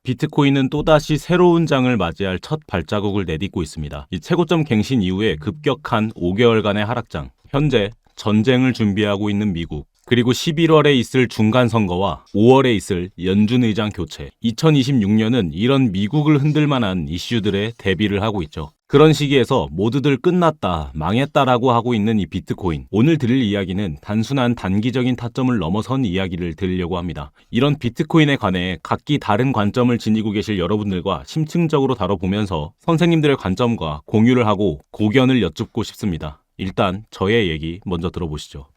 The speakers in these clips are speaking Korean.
비트코인은 또다시 새로운 장을 맞이할 첫 발자국을 내딛고 있습니다. 이 최고점 갱신 이후에 급격한 5개월간의 하락장, 현재 전쟁을 준비하고 있는 미국, 그리고 11월에 있을 중간선거와 5월에 있을 연준 의장 교체, 2026년은 이런 미국을 흔들 만한 이슈들에 대비를 하고 있죠. 그런 시기에서 모두들 끝났다, 망했다라고 하고 있는 이 비트코인. 오늘 드릴 이야기는 단순한 단기적인 타점을 넘어선 이야기를 드리려고 합니다. 이런 비트코인에 관해 각기 다른 관점을 지니고 계실 여러분들과 심층적으로 다뤄보면서 선생님들의 관점과 공유를 하고 고견을 여쭙고 싶습니다. 일단 저의 얘기 먼저 들어보시죠.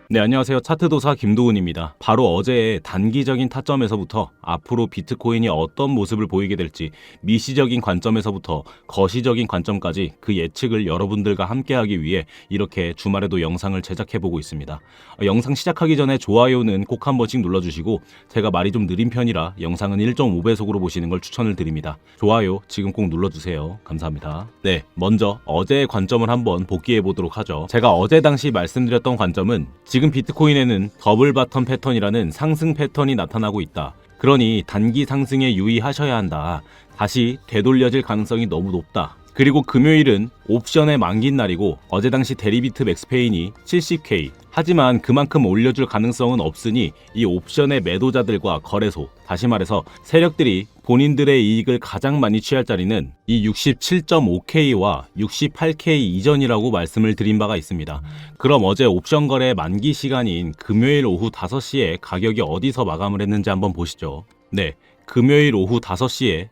네, 안녕하세요. 차트도사 김도훈입니다. 바로 어제의 단기적인 타점에서부터 앞으로 비트코인이 어떤 모습을 보이게 될지 미시적인 관점에서부터 거시적인 관점까지 그 예측을 여러분들과 함께하기 위해 이렇게 주말에도 영상을 제작해보고 있습니다. 영상 시작하기 전에 좋아요는 꼭 한 번씩 눌러주시고 제가 말이 좀 느린 편이라 영상은 1.5배속으로 보시는 걸 추천을 드립니다. 좋아요 지금 꼭 눌러주세요. 감사합니다. 네, 먼저 어제의 관점을 한번 복기해보도록 하죠. 제가 어제 당시 말씀드렸던 관점은 지금 비트코인에는 더블 바텀 패턴이라는 상승 패턴이 나타나고 있다. 그러니 단기 상승에 유의하셔야 한다. 다시 되돌려질 가능성이 너무 높다. 그리고 금요일은 옵션의 만기인 날이고 어제 당시 데리비트 맥스페인이 70K, 하지만 그만큼 올려줄 가능성은 없으니 이 옵션의 매도자들과 거래소, 다시 말해서 세력들이 본인들의 이익을 가장 많이 취할 자리는 이 67.5K와 68K 이전이라고 말씀을 드린 바가 있습니다. 그럼 어제 옵션 거래 만기 시간인 금요일 오후 5시에 가격이 어디서 마감을 했는지 한번 보시죠. 네, 금요일 오후 5시에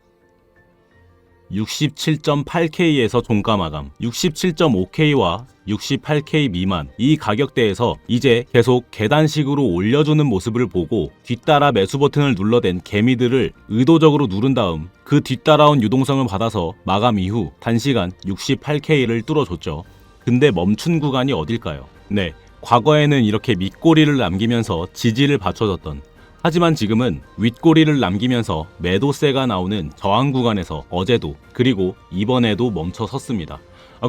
67.8K에서 종가 마감, 67.5K와 68K 미만 이 가격대에서 이제 계속 계단식으로 올려주는 모습을 보고 뒤따라 매수 버튼을 눌러댄 개미들을 의도적으로 누른 다음 그 뒤따라온 유동성을 받아서 마감 이후 단시간 68K를 뚫어줬죠. 근데 멈춘 구간이 어딜까요? 네, 과거에는 이렇게 밑꼬리를 남기면서 지지를 받쳐줬던, 하지만 지금은 윗꼬리를 남기면서 매도세가 나오는 저항 구간에서 어제도 그리고 이번에도 멈춰 섰습니다.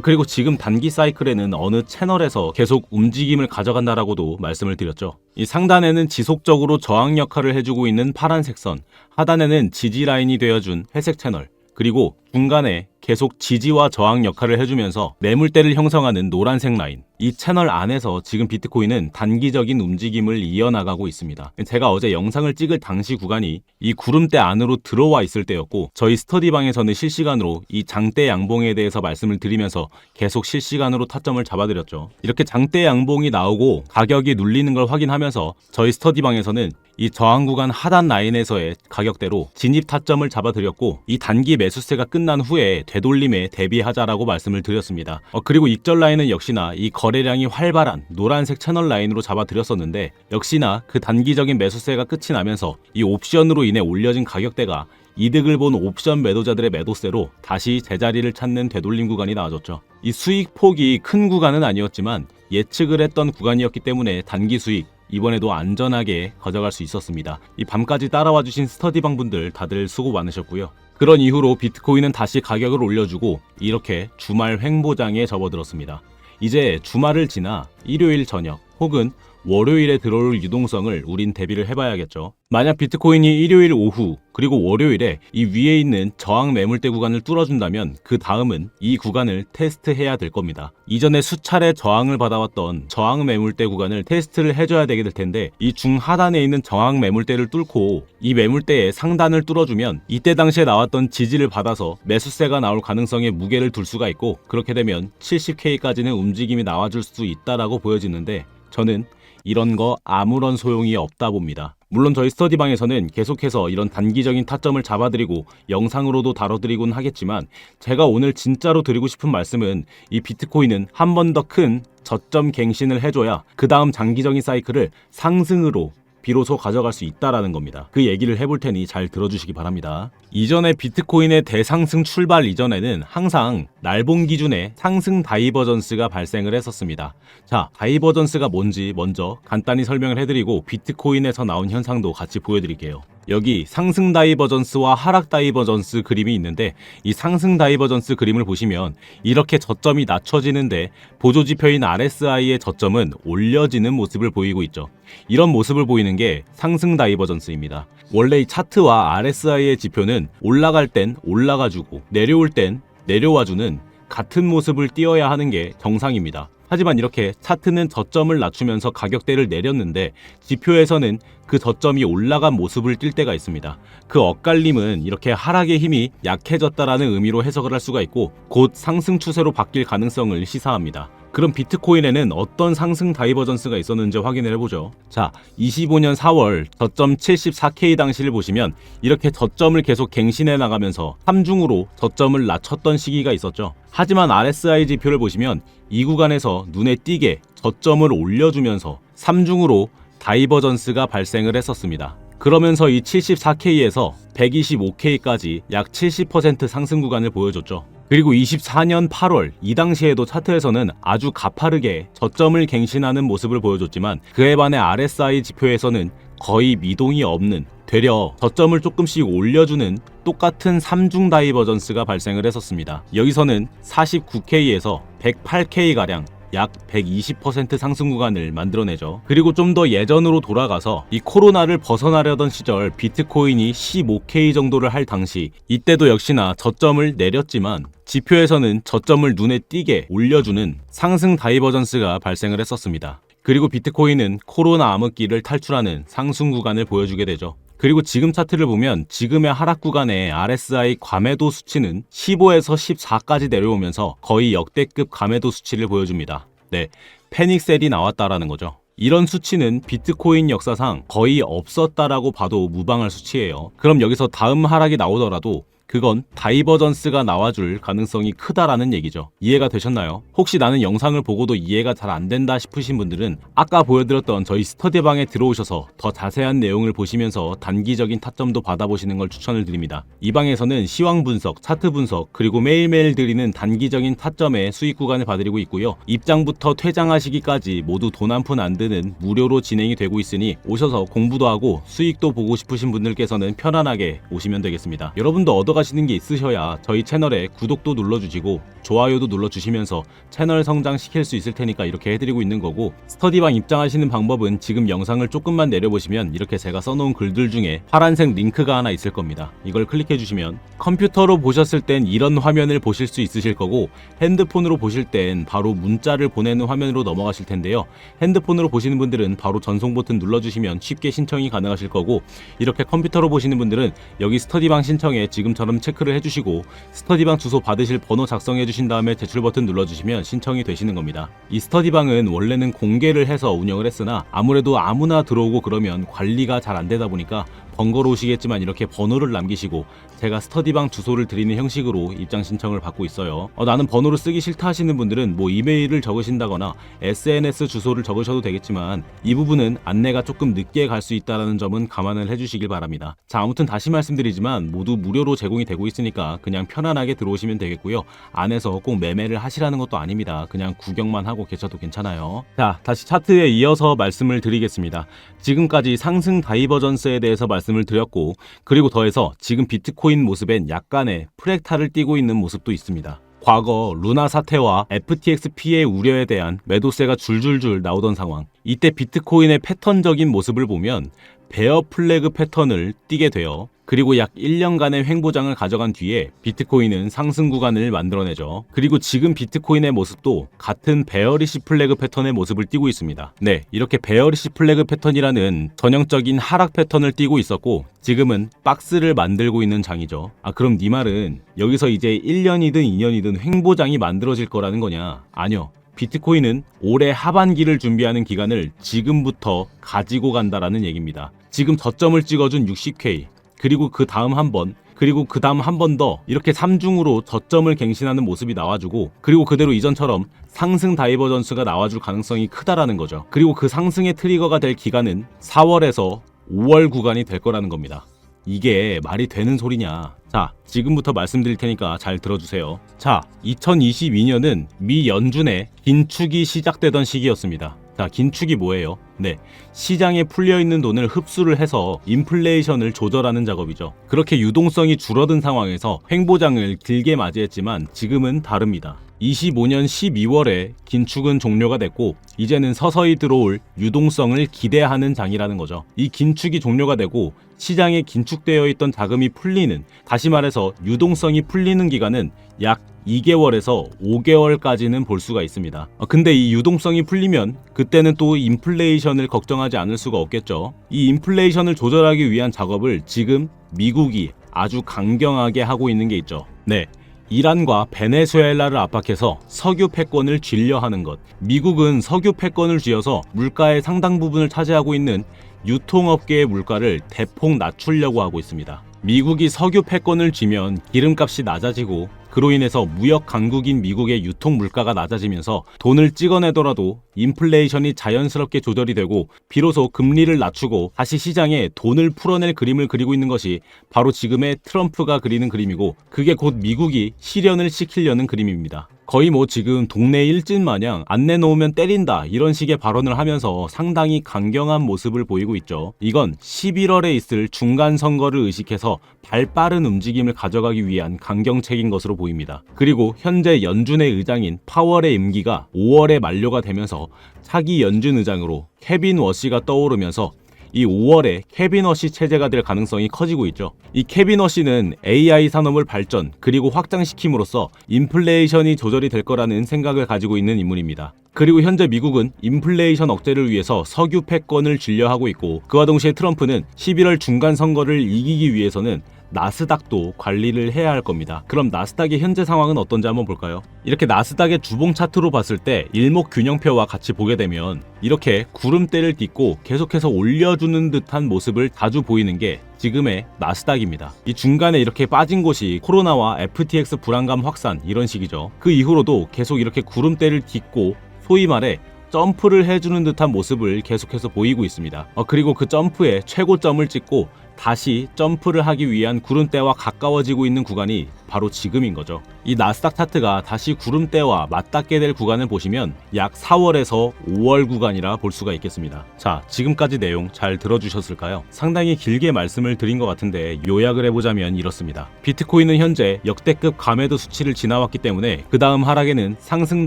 그리고 지금 단기 사이클에는 어느 채널에서 계속 움직임을 가져간다라고도 말씀을 드렸죠. 이 상단에는 지속적으로 저항 역할을 해주고 있는 파란색 선, 하단에는 지지 라인이 되어준 회색 채널, 그리고 중간에 계속 지지와 저항 역할을 해주면서 매물대를 형성하는 노란색 라인, 이 채널 안에서 지금 비트코인은 단기적인 움직임을 이어나가고 있습니다. 제가 어제 영상을 찍을 당시 구간이 이 구름대 안으로 들어와 있을 때였고 저희 스터디방에서는 실시간으로 이 장대 양봉에 대해서 말씀을 드리면서 계속 실시간으로 타점을 잡아드렸죠. 이렇게 장대 양봉이 나오고 가격이 눌리는 걸 확인하면서 저희 스터디방에서는 이 저항 구간 하단 라인에서의 가격대로 진입 타점을 잡아드렸고 이 단기 매수세가 끝난 후에 되돌림에 대비하자라고 말씀을 드렸습니다. 그리고 익절 라인은 역시나 이 거래량이 활발한 노란색 채널 라인으로 잡아드렸었는데 역시나 그 단기적인 매수세가 끝이 나면서 이 옵션으로 인해 올려진 가격대가 이득을 본 옵션 매도자들의 매도세로 다시 제자리를 찾는 되돌림 구간이 나와줬죠. 이 수익 폭이 큰 구간은 아니었지만 예측을 했던 구간이었기 때문에 단기 수익 이번에도 안전하게 가져갈 수 있었습니다. 이 밤까지 따라와 주신 스터디방 분들 다들 수고 많으셨고요. 그런 이후로 비트코인은 다시 가격을 올려주고 이렇게 주말 횡보장에 접어들었습니다. 이제 주말을 지나 일요일 저녁 혹은 월요일에 들어올 유동성을 우린 대비를 해봐야겠죠. 만약 비트코인이 일요일 오후 그리고 월요일에 이 위에 있는 저항 매물대 구간을 뚫어준다면 그 다음은 이 구간을 테스트해야 될 겁니다. 이전에 수차례 저항을 받아왔던 저항 매물대 구간을 테스트를 해줘야 되게 될 텐데 이 중하단에 있는 저항 매물대를 뚫고 이 매물대의 상단을 뚫어주면 이때 당시에 나왔던 지지를 받아서 매수세가 나올 가능성에 무게를 둘 수가 있고 그렇게 되면 70K까지는 움직임이 나와줄 수 있다라고 보여지는데 저는 이런 거 아무런 소용이 없다 봅니다. 물론 저희 스터디방에서는 계속해서 이런 단기적인 타점을 잡아드리고 영상으로도 다뤄드리곤 하겠지만 제가 오늘 진짜로 드리고 싶은 말씀은 이 비트코인은 한 번 더 큰 저점 갱신을 해줘야 그 다음 장기적인 사이클을 상승으로 비로소 가져갈 수 있다라는 겁니다. 그 얘기를 해볼 테니 잘 들어주시기 바랍니다. 이전에 비트코인의 대상승 출발 이전에는 항상 날봉 기준의 상승 다이버전스가 발생을 했었습니다. 자, 다이버전스가 뭔지 먼저 간단히 설명을 해드리고 비트코인에서 나온 현상도 같이 보여드릴게요. 여기 상승 다이버전스와 하락 다이버전스 그림이 있는데, 이 상승 다이버전스 그림을 보시면 이렇게 저점이 낮춰지는데 보조지표인 RSI의 저점은 올려지는 모습을 보이고 있죠. 이런 모습을 보이는 게 상승 다이버전스입니다. 원래 이 차트와 RSI의 지표는 올라갈 땐 올라가주고 내려올 땐 내려와주는 같은 모습을 띄어야 하는 게 정상입니다. 하지만 이렇게 차트는 저점을 낮추면서 가격대를 내렸는데 지표에서는 그 저점이 올라간 모습을 띌 때가 있습니다. 그 엇갈림은 이렇게 하락의 힘이 약해졌다라는 의미로 해석을 할 수가 있고, 곧 상승 추세로 바뀔 가능성을 시사합니다. 그럼 비트코인에는 어떤 상승 다이버전스가 있었는지 확인을 해보죠. 자, 25년 4월 저점 74K 당시를 보시면 이렇게 저점을 계속 갱신해 나가면서 3중으로 저점을 낮췄던 시기가 있었죠. 하지만 RSI 지표를 보시면 이 구간에서 눈에 띄게 저점을 올려주면서 3중으로 다이버전스가 발생을 했었습니다. 그러면서 이 74K에서 125K까지 약 70% 상승 구간을 보여줬죠. 그리고 24년 8월 이 당시에도 차트에서는 아주 가파르게 저점을 갱신하는 모습을 보여줬지만, 그에 반해 RSI 지표에서는 거의 미동이 없는, 되려 저점을 조금씩 올려주는 똑같은 3중 다이버전스가 발생을 했었습니다. 여기서는 49K에서 108K가량 약 120% 상승 구간을 만들어내죠. 그리고 좀 더 예전으로 돌아가서 이 코로나를 벗어나려던 시절 비트코인이 15K 정도를 할 당시, 이때도 역시나 저점을 내렸지만 지표에서는 저점을 눈에 띄게 올려주는 상승 다이버전스가 발생을 했었습니다. 그리고 비트코인은 코로나 암흑기를 탈출하는 상승 구간을 보여주게 되죠. 그리고 지금 차트를 보면 지금의 하락 구간의 RSI 과매도 수치는 15에서 14까지 내려오면서 거의 역대급 과매도 수치를 보여줍니다. 네, 패닉셀이 나왔다라는 거죠. 이런 수치는 비트코인 역사상 거의 없었다라고 봐도 무방할 수치예요. 그럼 여기서 다음 하락이 나오더라도 그건 다이버전스가 나와줄 가능성이 크다라는 얘기죠. 이해가 되셨나요? 혹시 나는 영상을 보고도 이해가 잘 안 된다 싶으신 분들은 아까 보여드렸던 저희 스터디방에 들어오셔서 더 자세한 내용을 보시면서 단기적인 타점도 받아보시는 걸 추천을 드립니다. 이 방에서는 시황 분석, 차트 분석, 그리고 매일매일 드리는 단기적인 타점의 수익 구간을 봐드리고 있고요. 입장부터 퇴장하시기까지 모두 돈 한 푼 안 드는 무료로 진행이 되고 있으니 오셔서 공부도 하고 수익도 보고 싶으신 분들께서는 편안하게 오시면 되겠습니다. 여러분도 얻어가시는 게 있으셔야 저희 채널에 구독도 눌러주시고 좋아요도 눌러주시면서 채널 성장시킬 수 있을 테니까 이렇게 해드리고 있는 거고, 스터디방 입장하시는 방법은 지금 영상을 조금만 내려보시면 이렇게 제가 써놓은 글들 중에 파란색 링크가 하나 있을 겁니다. 이걸 클릭해주시면 컴퓨터로 보셨을 땐 이런 화면을 보실 수 있으실 거고, 핸드폰으로 보실 땐 바로 문자를 보내는 화면으로 넘어가실 텐데요. 핸드폰으로 보시는 분들은 바로 전송 버튼 눌러주시면 쉽게 신청이 가능하실 거고, 이렇게 컴퓨터로 보시는 분들은 여기 스터디방 신청에 지금처럼 체크를 해주시고 스터디방 주소 받으실 번호 작성해 주신 다음에 제출 버튼 눌러주시면 신청이 되시는 겁니다. 이 스터디방은 원래는 공개를 해서 운영을 했으나 아무래도 아무나 들어오고 그러면 관리가 잘 안 되다 보니까 번거로우시겠지만 이렇게 번호를 남기시고 제가 스터디방 주소를 드리는 형식으로 입장 신청을 받고 있어요. 나는 번호를 쓰기 싫다 하시는 분들은 뭐 이메일을 적으신다거나 SNS 주소를 적으셔도 되겠지만 이 부분은 안내가 조금 늦게 갈 수 있다는 점은 감안을 해주시길 바랍니다. 자, 아무튼 다시 말씀드리지만 모두 무료로 제공이 되고 있으니까 그냥 편안하게 들어오시면 되겠고요. 안에서 꼭 매매를 하시라는 것도 아닙니다. 그냥 구경만 하고 계셔도 괜찮아요. 자, 다시 차트에 이어서 말씀을 드리겠습니다. 지금까지 상승 다이버전스에 대해서 말씀을 드렸고, 그리고 더해서 지금 비트코인 모습엔 약간의 프랙탈을 띠고 있는 모습도 있습니다. 과거 루나 사태와 FTX 피해 우려에 대한 매도세가 줄줄줄 나오던 상황, 이때 비트코인의 패턴적인 모습을 보면 베어 플래그 패턴을 띠게 돼요. 그리고 약 1년간의 횡보장을 가져간 뒤에 비트코인은 상승 구간을 만들어내죠. 그리고 지금 비트코인의 모습도 같은 베어리시 플래그 패턴의 모습을 띠고 있습니다. 네, 이렇게 베어리시 플래그 패턴이라는 전형적인 하락 패턴을 띠고 있었고 지금은 박스를 만들고 있는 장이죠. 그럼 네 말은 여기서 이제 1년이든 2년이든 횡보장이 만들어질 거라는 거냐? 아니요. 비트코인은 올해 하반기를 준비하는 기간을 지금부터 가지고 간다라는 얘기입니다. 지금 저점을 찍어준 60K, 그리고 그 다음 한 번, 그리고 그 다음 한 번 더 이렇게 3중으로 저점을 갱신하는 모습이 나와주고, 그리고 그대로 이전처럼 상승 다이버전스가 나와줄 가능성이 크다라는 거죠. 그리고 그 상승의 트리거가 될 기간은 4월에서 5월 구간이 될 거라는 겁니다. 이게 말이 되는 소리냐? 자, 지금부터 말씀드릴 테니까 잘 들어주세요. 자, 2022년은 미 연준의 긴축이 시작되던 시기였습니다. 자, 긴축이 뭐예요? 네, 시장에 풀려있는 돈을 흡수를 해서 인플레이션을 조절하는 작업이죠. 그렇게 유동성이 줄어든 상황에서 횡보장을 길게 맞이했지만 지금은 다릅니다. 25년 12월에 긴축은 종료가 됐고 이제는 서서히 들어올 유동성을 기대하는 장이라는 거죠. 이 긴축이 종료가 되고 시장에 긴축되어 있던 자금이 풀리는, 다시 말해서 유동성이 풀리는 기간은 약 2개월에서 5개월까지는 볼 수가 있습니다. 근데 이 유동성이 풀리면 그때는 또 인플레이션을 걱정하지 않을 수가 없겠죠. 이 인플레이션을 조절하기 위한 작업을 지금 미국이 아주 강경하게 하고 있는 게 있죠. 네, 이란과 베네수엘라를 압박해서 석유 패권을 쥐려 하는 것. 미국은 석유 패권을 쥐어서 물가의 상당 부분을 차지하고 있는 유통업계의 물가를 대폭 낮추려고 하고 있습니다. 미국이 석유 패권을 쥐면 기름값이 낮아지고 그로 인해서 무역 강국인 미국의 유통 물가가 낮아지면서 돈을 찍어내더라도 인플레이션이 자연스럽게 조절이 되고 비로소 금리를 낮추고 다시 시장에 돈을 풀어낼 그림을 그리고 있는 것이 바로 지금의 트럼프가 그리는 그림이고, 그게 곧 미국이 실현을 시키려는 그림입니다. 거의 뭐 지금 동네 일진 마냥 안 내놓으면 때린다 이런 식의 발언을 하면서 상당히 강경한 모습을 보이고 있죠. 이건 11월에 있을 중간 선거를 의식해서 발빠른 움직임을 가져가기 위한 강경책인 것으로 보입니다. 그리고 현재 연준의 의장인 파월의 임기가 5월에 만료가 되면서 차기 연준 의장으로 케빈 워시가 떠오르면서 이 5월에 케빈 워시 체제가 될 가능성이 커지고 있죠. 이 케빈 워시는 AI 산업을 발전 그리고 확장시킴으로써 인플레이션이 조절이 될 거라는 생각을 가지고 있는 인물입니다. 그리고 현재 미국은 인플레이션 억제를 위해서 석유 패권을 쥐려 하고 있고, 그와 동시에 트럼프는 11월 중간 선거를 이기기 위해서는 나스닥도 관리를 해야 할 겁니다. 그럼 나스닥의 현재 상황은 어떤지 한번 볼까요? 이렇게 나스닥의 주봉 차트로 봤을 때 일목균형표와 같이 보게 되면 이렇게 구름대를 딛고 계속해서 올려주는 듯한 모습을 자주 보이는 게 지금의 나스닥입니다. 이 중간에 이렇게 빠진 곳이 코로나와 FTX 불안감 확산 이런 식이죠. 그 이후로도 계속 이렇게 구름대를 딛고 소위 말해 점프를 해주는 듯한 모습을 계속해서 보이고 있습니다. 그리고 그 점프에 최고점을 찍고 다시 점프를 하기 위한 구름대와 가까워지고 있는 구간이 바로 지금인 거죠. 이 나스닥 차트가 다시 구름대와 맞닿게 될 구간을 보시면 약 4월에서 5월 구간이라 볼 수가 있겠습니다. 자, 지금까지 내용 잘 들어주셨을까요? 상당히 길게 말씀을 드린 것 같은데 요약을 해보자면 이렇습니다. 비트코인은 현재 역대급 과매도 수치를 지나왔기 때문에 그 다음 하락에는 상승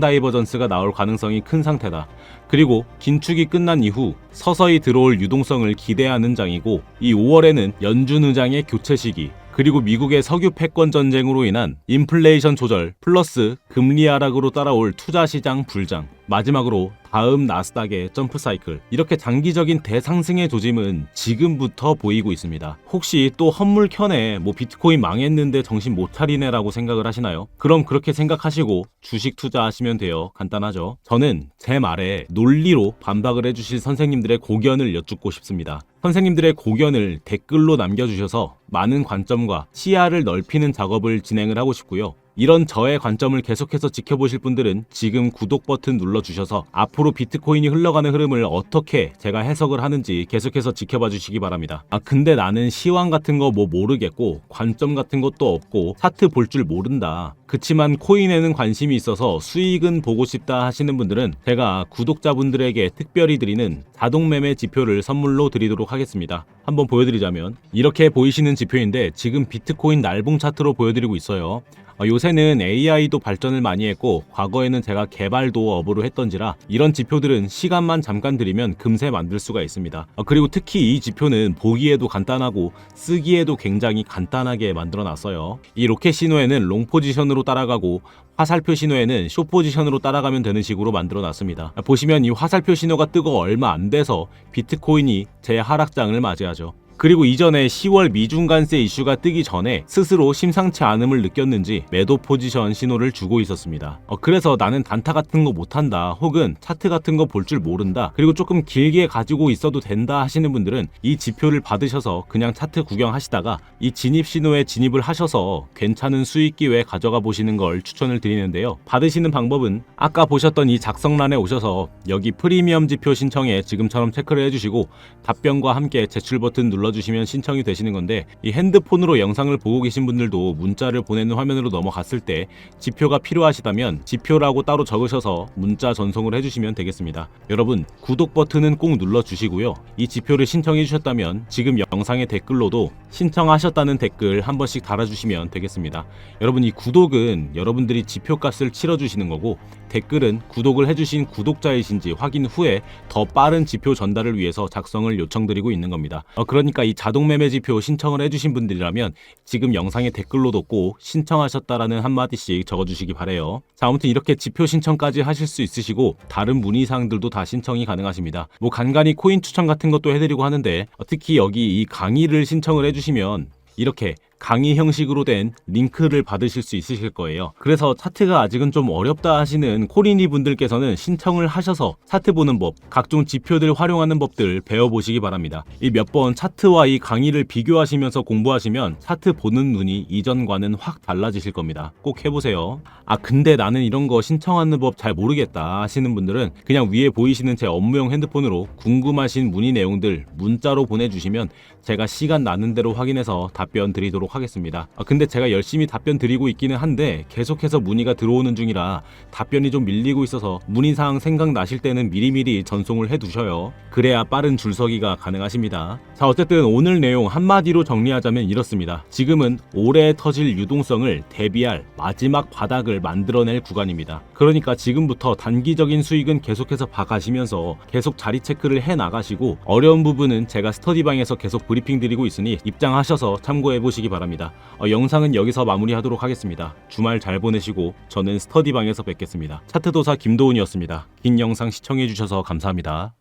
다이버전스가 나올 가능성이 큰 상태다. 그리고 긴축이 끝난 이후 서서히 들어올 유동성을 기대하는 장이고, 이 5월에는 연준 의장의 교체 시기, 그리고 미국의 석유 패권 전쟁으로 인한 인플레이션 조절 플러스 금리 하락으로 따라올 투자시장 불장, 마지막으로 다음 나스닥의 점프 사이클, 이렇게 장기적인 대상승의 조짐은 지금부터 보이고 있습니다. 혹시 또 헛물 켜네, 비트코인 망했는데 정신 못 차리네 라고 생각을 하시나요? 그럼 그렇게 생각하시고 주식 투자하시면 돼요. 간단하죠. 저는 제 말에 논리로 반박을 해주실 선생님들의 고견을 여쭙고 싶습니다. 선생님들의 고견을 댓글로 남겨주셔서 많은 관점과 시야를 넓히는 작업을 진행을 하고 싶고요. 이런 저의 관점을 계속해서 지켜보실 분들은 지금 구독 버튼 눌러주셔서 앞으로 비트코인이 흘러가는 흐름을 어떻게 제가 해석을 하는지 계속해서 지켜봐 주시기 바랍니다. 근데 나는 시황 같은 거 모르겠고 관점 같은 것도 없고 차트 볼 줄 모른다. 그치만 코인에는 관심이 있어서 수익은 보고 싶다 하시는 분들은 제가 구독자분들에게 특별히 드리는 자동매매 지표를 선물로 드리도록 하겠습니다. 한번 보여드리자면 이렇게 보이시는 지표인데 지금 비트코인 날봉 차트로 보여드리고 있어요. 요새는 AI도 발전을 많이 했고 과거에는 제가 개발도 업으로 했던지라 이런 지표들은 시간만 잠깐 들이면 금세 만들 수가 있습니다. 그리고 특히 이 지표는 보기에도 간단하고 쓰기에도 굉장히 간단하게 만들어 놨어요. 이 로켓 신호에는 롱 포지션으로 따라가고 화살표 신호에는 숏 포지션으로 따라가면 되는 식으로 만들어 놨습니다. 보시면 이 화살표 신호가 뜨고 얼마 안 돼서 비트코인이 제 하락장을 맞이하죠. 그리고 이전에 10월 미중간세 이슈가 뜨기 전에 스스로 심상치 않음을 느꼈는지 매도 포지션 신호를 주고 있었습니다. 그래서 나는 단타 같은 거 못한다, 혹은 차트 같은 거 볼 줄 모른다, 그리고 조금 길게 가지고 있어도 된다 하시는 분들은 이 지표를 받으셔서 그냥 차트 구경하시다가 이 진입 신호에 진입을 하셔서 괜찮은 수익 기회 가져가 보시는 걸 추천을 드리는데요. 받으시는 방법은 아까 보셨던 이 작성란에 오셔서 여기 프리미엄 지표 신청에 지금처럼 체크를 해주시고 답변과 함께 제출 버튼 눌러 눌러주시면 신청이 되시는 건데, 이 핸드폰으로 영상을 보고 계신 분들도 문자를 보내는 화면으로 넘어갔을 때 지표가 필요하시다면 지표라고 따로 적으셔서 문자 전송을 해주시면 되겠습니다. 여러분, 구독 버튼은 꼭 눌러주시고요. 이 지표를 신청해 주셨다면 지금 영상의 댓글로도 신청하셨다는 댓글 한 번씩 달아주시면 되겠습니다. 여러분, 이 구독은 여러분들이 지표값을 치러주시는 거고, 댓글은 구독을 해주신 구독자이신지 확인 후에 더 빠른 지표 전달을 위해서 작성을 요청드리고 있는 겁니다. 그러니까 이 자동매매 지표 신청을 해주신 분들이라면 지금 영상의 댓글로도 꼭 신청하셨다라는 한마디씩 적어주시기 바래요. 자, 아무튼 이렇게 지표 신청까지 하실 수 있으시고 다른 문의사항들도 다 신청이 가능하십니다. 뭐 간간히 코인 추천 같은 것도 해드리고 하는데, 특히 여기 이 강의를 신청을 해주시면 이렇게 강의 형식으로 된 링크를 받으실 수 있으실 거예요. 그래서 차트가 아직은 좀 어렵다 하시는 코린이 분들께서는 신청을 하셔서 차트 보는 법, 각종 지표들 활용하는 법들 배워보시기 바랍니다. 이 몇 번 차트와 이 강의를 비교하시면서 공부하시면 차트 보는 눈이 이전과는 확 달라지실 겁니다. 꼭 해보세요. 근데 나는 이런 거 신청하는 법 잘 모르겠다 하시는 분들은 그냥 위에 보이시는 제 업무용 핸드폰으로 궁금하신 문의 내용들 문자로 보내주시면 제가 시간 나는 대로 확인해서 답변 드리도록 하겠습니다. 근데 제가 열심히 답변 드리고 있기는 한데 계속해서 문의가 들어오는 중이라 답변이 좀 밀리고 있어서 문의사항 생각나실 때는 미리미리 전송을 해두셔요. 그래야 빠른 줄서기가 가능하십니다. 자, 어쨌든 오늘 내용 한마디로 정리하자면 이렇습니다. 지금은 올해 터질 유동성을 대비할 마지막 바닥을 만들어낼 구간입니다. 그러니까 지금부터 단기적인 수익은 계속해서 봐가시면서 계속 자리 체크를 해나가시고, 어려운 부분은 제가 스터디방에서 계속 브리핑 드리고 있으니 입장하셔서 참고해보시기 바랍니다. 영상은 여기서 마무리하도록 하겠습니다. 주말 잘 보내시고 저는 스터디방에서 뵙겠습니다. 차트도사 김도훈이었습니다. 긴 영상 시청해주셔서 감사합니다.